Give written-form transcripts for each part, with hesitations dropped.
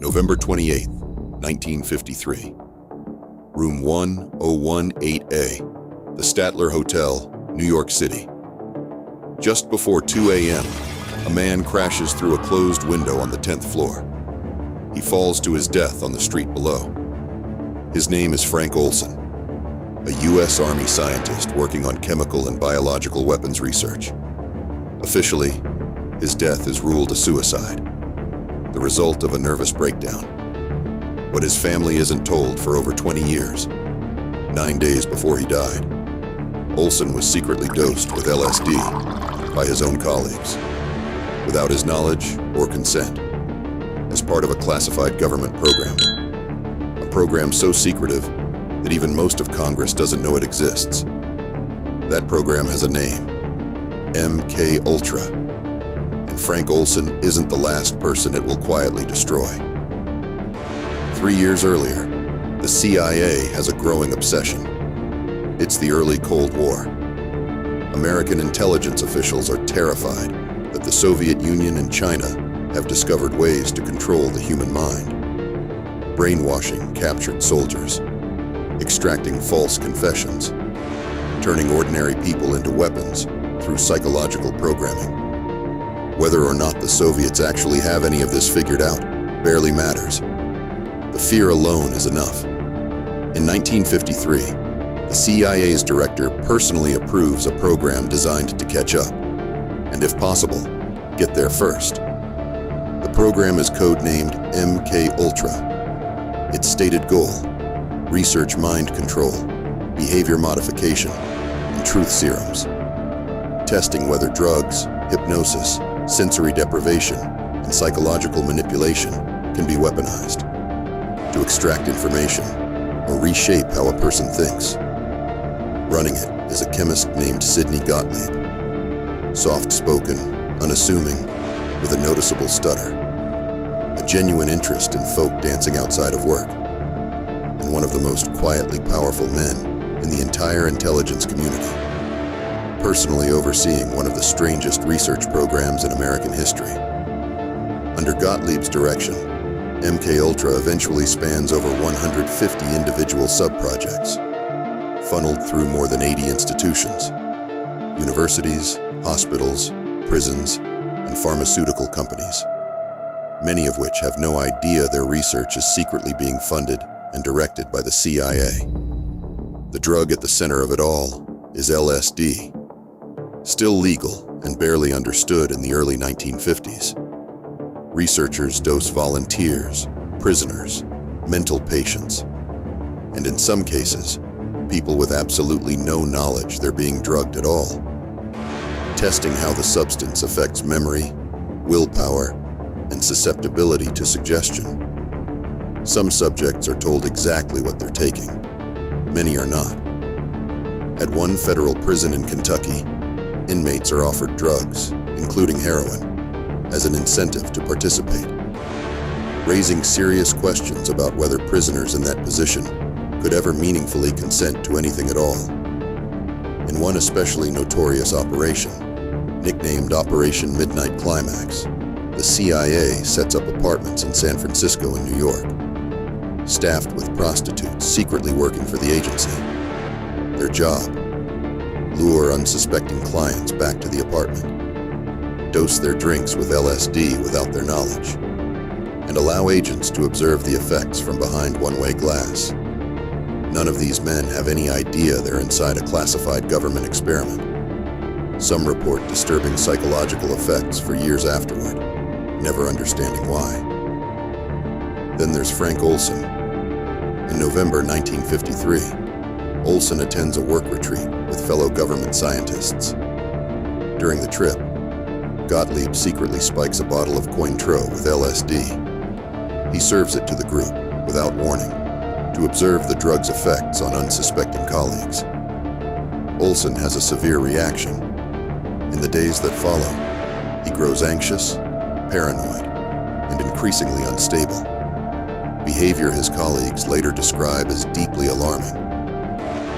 November 28, 1953. Room 1018A, the Statler Hotel, New York City. Just before 2 a.m., a man crashes through a closed window on the 10th floor. He falls to his death on the street below. His name is Frank Olson, a U.S. Army scientist working on chemical and biological weapons research. Officially, his death is ruled a suicide, the result of a nervous breakdown. What his family isn't told for over 20 years, 9 days before he died, Olson was secretly dosed with LSD by his own colleagues, without his knowledge or consent, as part of a classified government program. A program so secretive that even most of Congress doesn't know it exists. That program has a name, MKUltra, and Frank Olson isn't the last person it will quietly destroy. 3 years earlier, the CIA has a growing obsession. It's the early Cold War. American intelligence officials are terrified that the Soviet Union and China have discovered ways to control the human mind, brainwashing captured soldiers, extracting false confessions, turning ordinary people into weapons through psychological programming. Whether or not the Soviets actually have any of this figured out barely matters. The fear alone is enough. In 1953, the CIA's director personally approves a program designed to catch up, and if possible, get there first. The program is codenamed MKUltra. Its stated goal: research mind control, behavior modification, and truth serums. Testing whether drugs, hypnosis, sensory deprivation, and psychological manipulation can be weaponized to extract information or reshape how a person thinks. Running it is a chemist named Sidney Gottlieb. Soft-spoken, unassuming, with a noticeable stutter. A genuine interest in folk dancing outside of work. And one of the most quietly powerful men in the entire intelligence community. Personally overseeing one of the strangest research programs in American history. Under Gottlieb's direction, MKUltra eventually spans over 150 individual sub-projects, funneled through more than 80 institutions, universities, hospitals, prisons, and pharmaceutical companies, many of which have no idea their research is secretly being funded and directed by the CIA. The drug at the center of it all is LSD, still legal and barely understood in the early 1950s. Researchers dose volunteers, prisoners, mental patients, and in some cases, people with absolutely no knowledge they're being drugged at all, testing how the substance affects memory, willpower, and susceptibility to suggestion. Some subjects are told exactly what they're taking. Many are not. At one federal prison in Kentucky, inmates are offered drugs, including heroin, as an incentive to participate, raising serious questions about whether prisoners in that position could ever meaningfully consent to anything at all. In one especially notorious operation, nicknamed Operation Midnight Climax, the CIA sets up apartments in San Francisco and New York, staffed with prostitutes secretly working for the agency. Their job: lure unsuspecting clients back to the apartment, dose their drinks with LSD without their knowledge, and allow agents to observe the effects from behind one-way glass. None of these men have any idea they're inside a classified government experiment. Some report disturbing psychological effects for years afterward, never understanding why. Then there's Frank Olson. In November 1953, Olson attends a work retreat with fellow government scientists. During the trip, Gottlieb secretly spikes a bottle of Cointreau with LSD. He serves it to the group, without warning, to observe the drug's effects on unsuspecting colleagues. Olson has a severe reaction. In the days that follow, he grows anxious, paranoid, and increasingly unstable. Behavior his colleagues later describe as deeply alarming.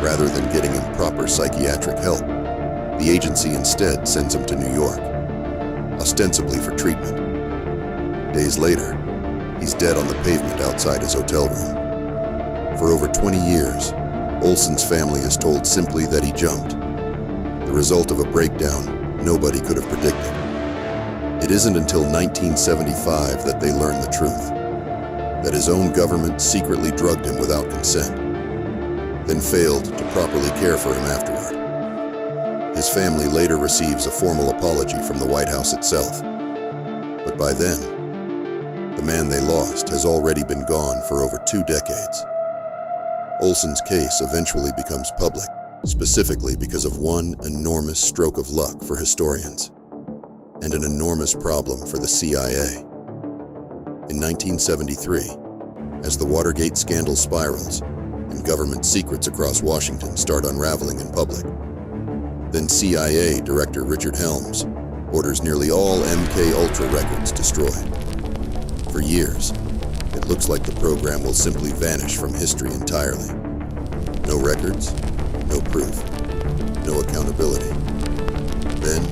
Rather than getting him proper psychiatric help, the agency instead sends him to New York, ostensibly for treatment. Days later, He's dead on the pavement outside his hotel room. For over 20 years, Olson's family is told simply that he jumped, the result of a breakdown nobody could have predicted. It isn't until 1975 that they learn the truth, that his own government secretly drugged him without consent, then failed to properly care for him afterward. His family later receives a formal apology from the White House itself. But by then, the man they lost has already been gone for over 2 decades. Olson's case eventually becomes public, specifically because of one enormous stroke of luck for historians, and an enormous problem for the CIA. In 1973, as the Watergate scandal spirals and government secrets across Washington start unraveling in public, then CIA Director Richard Helms orders nearly all MKUltra records destroyed. For years, it looks like the program will simply vanish from history entirely. No records, no proof, no accountability. Then,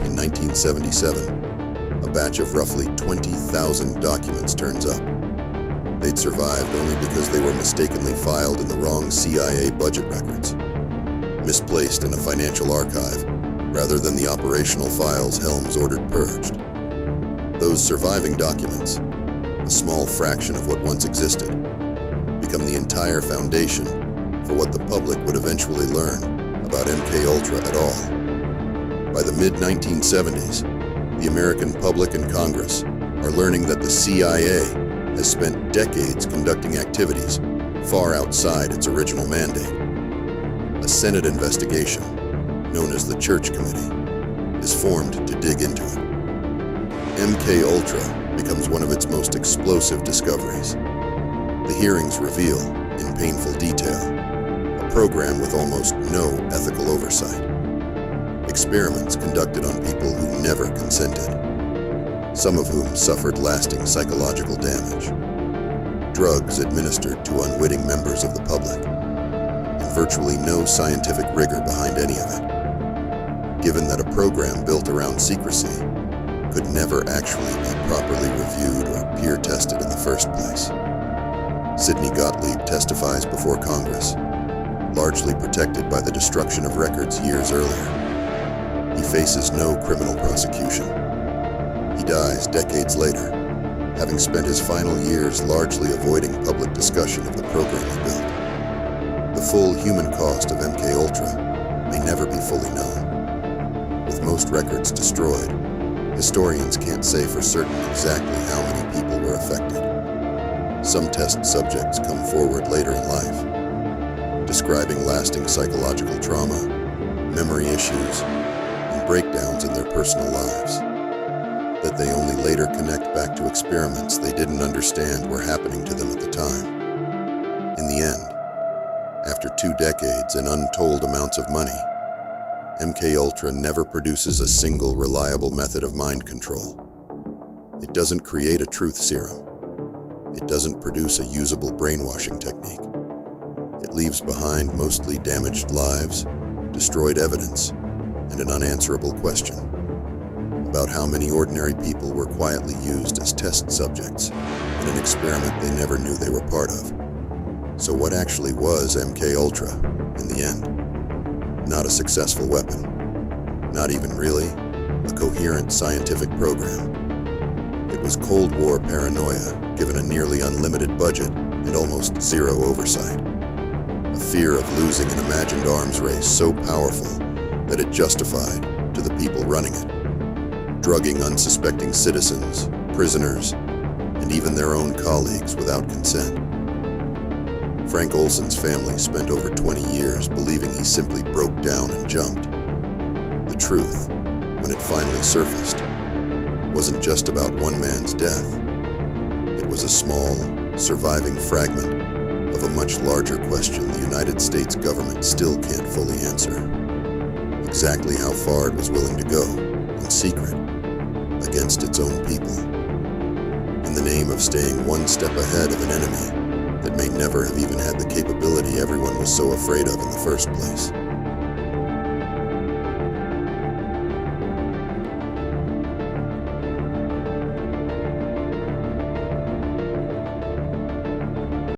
in 1977, a batch of roughly 20,000 documents turns up. They'd survived only because they were mistakenly filed in the wrong CIA budget records, misplaced in a financial archive, rather than the operational files Helms ordered purged. Those surviving documents, a small fraction of what once existed, become the entire foundation for what the public would eventually learn about MKUltra at all. By the mid-1970s, the American public and Congress are learning that the CIA has spent decades conducting activities far outside its original mandate. A Senate investigation, known as the Church Committee, is formed to dig into it. MKUltra becomes one of its most explosive discoveries. The hearings reveal, in painful detail, a program with almost no ethical oversight. Experiments conducted on people who never consented, some of whom suffered lasting psychological damage. Drugs administered to unwitting members of the public, and virtually no scientific rigor behind any of it. Given that a program built around secrecy could never actually be properly reviewed or peer tested in the first place. Sidney Gottlieb testifies before Congress, largely protected by the destruction of records years earlier. He faces no criminal prosecution. He dies decades later, having spent his final years largely avoiding public discussion of the program he built. The full human cost of MKUltra may never be fully known. With most records destroyed, historians can't say for certain exactly how many people were affected. Some test subjects come forward later in life, describing lasting psychological trauma, memory issues, and breakdowns in their personal lives that they only later connect back to experiments they didn't understand were happening to them at the time. In the end, after 2 decades and untold amounts of money, MKUltra never produces a single reliable method of mind control. It doesn't create a truth serum. It doesn't produce a usable brainwashing technique. It leaves behind mostly damaged lives, destroyed evidence, and an unanswerable question about how many ordinary people were quietly used as test subjects in an experiment they never knew they were part of. So what actually was MKUltra in the end? Not a successful weapon, not even really a coherent scientific program. It was Cold War paranoia given a nearly unlimited budget and almost zero oversight. A fear of losing an imagined arms race so powerful that it justified, to the people running it, drugging unsuspecting citizens, prisoners, and even their own colleagues without consent. Frank Olson's family spent over 20 years believing he simply broke down and jumped. The truth, when it finally surfaced, wasn't just about one man's death. It was a small, surviving fragment of a much larger question the United States government still can't fully answer. Exactly how far it was willing to go, in secret, against its own people, in the name of staying one step ahead of an enemy that may never have even had the capability everyone was so afraid of in the first place.